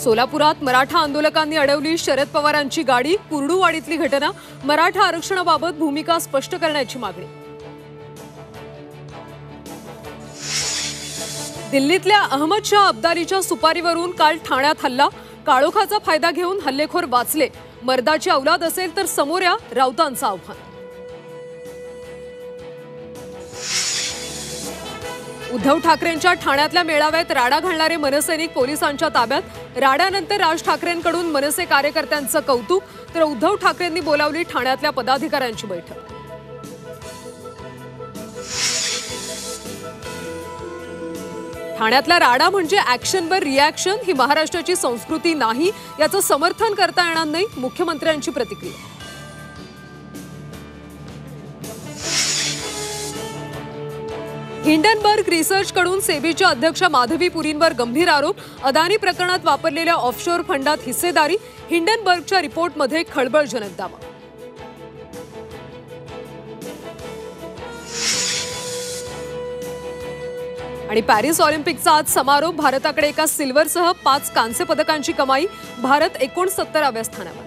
सोलापुरात मराठा आंदोलकांनी अडवली शरद पवारांची गाडी। कुर्डुवाडीतली घटना। मराठा आरक्षणाबाबत भूमिका स्पष्ट करण्याची मागणी। दिल्लीतल्या अहमद शाह अब्दालीच्या सुपारीवरून काल ठाण्यात हल्ला। काळोखाचा फायदा घेऊन हल्लेखोर वाचले। मर्दाची औलाद असेल तर समोर या, राऊतांचं आव्हान। उद्धव ठाकरेंच्या ठाण्यातल्या मेळाव्यात राडा घालणारे मनसैनिक पोलिसांच्या ताब्यात। राड्यानंतर राज ठाकरेंकडून मनसे कार्यकर्त्यांचं कौतुक, तर उद्धव ठाकरेंनी बोलावली ठाण्यातल्या पदाधिकाऱ्यांची बैठक। ठाण्यातला राडा म्हणजे ॲक्शनवर रिॲक्शन, ही महाराष्ट्राची संस्कृती नाही, याचं समर्थन करता येणार नाही, मुख्यमंत्र्यांची प्रतिक्रिया। हिंडनबर्ग रिसर्चकडून सेबीच्या अध्यक्ष माधवी पुरींवर गंभीर आरोप। अदानी प्रकरणात वापरलेल्या ऑफशोर फंडात हिस्सेदारी। हिंडनबर्गच्या रिपोर्टमध्ये खळबळजनक दावा। आणि पॅरिस ऑलिम्पिकचा आज समारोप। भारताकडे एका सिल्वरसह 5 कांस्य पदकांची कमाई। भारत 69व्या स्थानावर।